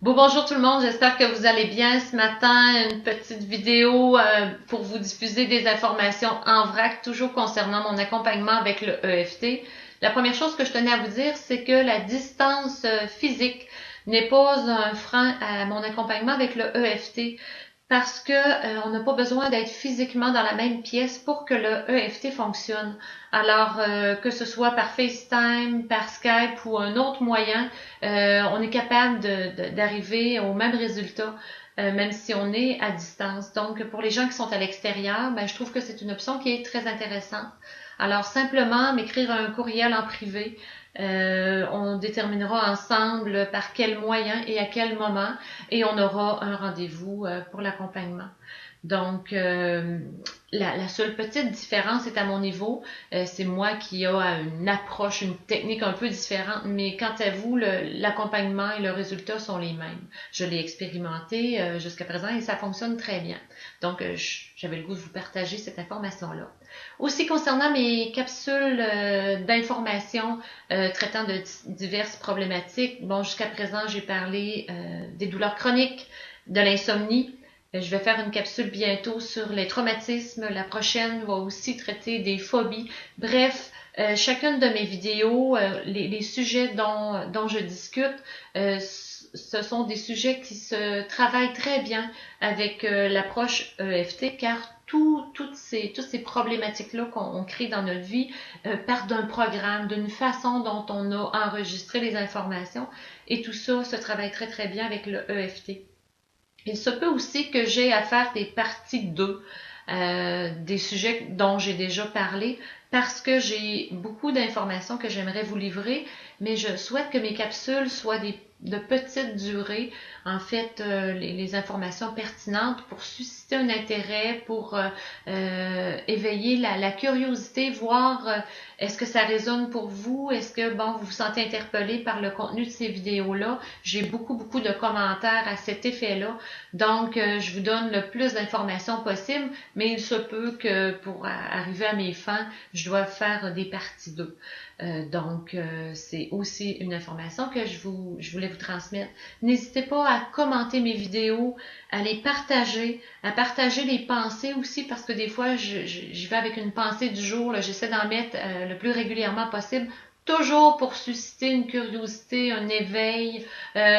Bonjour tout le monde, j'espère que vous allez bien. Ce matin, une petite vidéo pour vous diffuser des informations en vrac, toujours concernant mon accompagnement avec le EFT. La première chose que je tenais à vous dire, c'est que la distance physique n'est pas un frein à mon accompagnement avec le EFT parce que on n'a pas besoin d'être physiquement dans la même pièce pour que le EFT fonctionne. Alors que ce soit par FaceTime, par Skype ou un autre moyen, on est capable d'arriver au même résultat. Même si on est à distance. Donc, pour les gens qui sont à l'extérieur, ben, je trouve que c'est une option qui est très intéressante. Alors, simplement m'écrire un courriel en privé. On déterminera ensemble par quel moyen et à quel moment et on aura un rendez-vous pour l'accompagnement. Donc, la seule petite différence est à mon niveau. C'est moi qui ai une approche, une technique un peu différente, mais quant à vous, l'accompagnement et le résultat sont les mêmes. Je l'ai expérimenté jusqu'à présent et ça fonctionne très bien. Donc, j'avais le goût de vous partager cette information-là. Aussi, concernant mes capsules d'information traitant de diverses problématiques, bon, jusqu'à présent, j'ai parlé des douleurs chroniques, de l'insomnie. Je vais faire une capsule bientôt sur les traumatismes. La prochaine va aussi traiter des phobies. Bref, chacune de mes vidéos, les sujets dont je discute, ce sont des sujets qui se travaillent très bien avec l'approche EFT car toutes ces problématiques-là qu'on crée dans notre vie partent d'un programme, d'une façon dont on a enregistré les informations et tout ça se travaille très très bien avec le EFT. Il se peut aussi que j'ai à faire des parties 2 des sujets dont j'ai déjà parlé parce que j'ai beaucoup d'informations que j'aimerais vous livrer, mais je souhaite que mes capsules soient de petite durée, en fait, les informations pertinentes pour susciter un intérêt, pour éveiller la curiosité, voir est-ce que ça résonne pour vous, est-ce que bon vous vous sentez interpellé par le contenu de ces vidéos-là. J'ai beaucoup de commentaires à cet effet-là, donc je vous donne le plus d'informations possible, mais il se peut que pour arriver à mes fins, je dois faire des parties 2. Donc, c'est aussi une information que je voulais vous transmettre. N'hésitez pas à commenter mes vidéos, à les partager, à partager les pensées aussi, parce que des fois, j'y vais avec une pensée du jour. J'essaie d'en mettre le plus régulièrement possible, toujours pour susciter une curiosité, un éveil,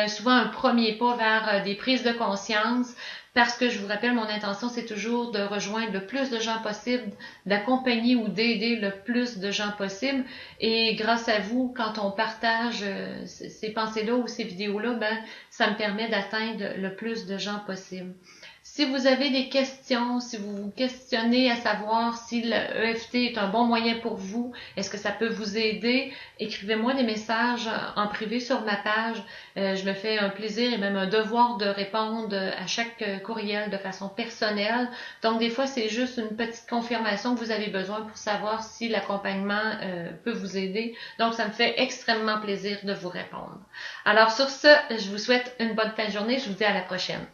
souvent un premier pas vers des prises de conscience. Parce que je vous rappelle, mon intention, c'est toujours de rejoindre le plus de gens possible, d'accompagner ou d'aider le plus de gens possible. Et grâce à vous, quand on partage ces pensées-là ou ces vidéos-là, ben, ça me permet d'atteindre le plus de gens possible. Si vous avez des questions, si vous vous questionnez à savoir si le EFT est un bon moyen pour vous, est-ce que ça peut vous aider, écrivez-moi des messages en privé sur ma page. Je me fais un plaisir et même un devoir de répondre à chaque courriel de façon personnelle. Donc des fois, c'est juste une petite confirmation que vous avez besoin pour savoir si l'accompagnement peut vous aider. Donc ça me fait extrêmement plaisir de vous répondre. Alors sur ce, je vous souhaite une bonne fin de journée. Je vous dis à la prochaine.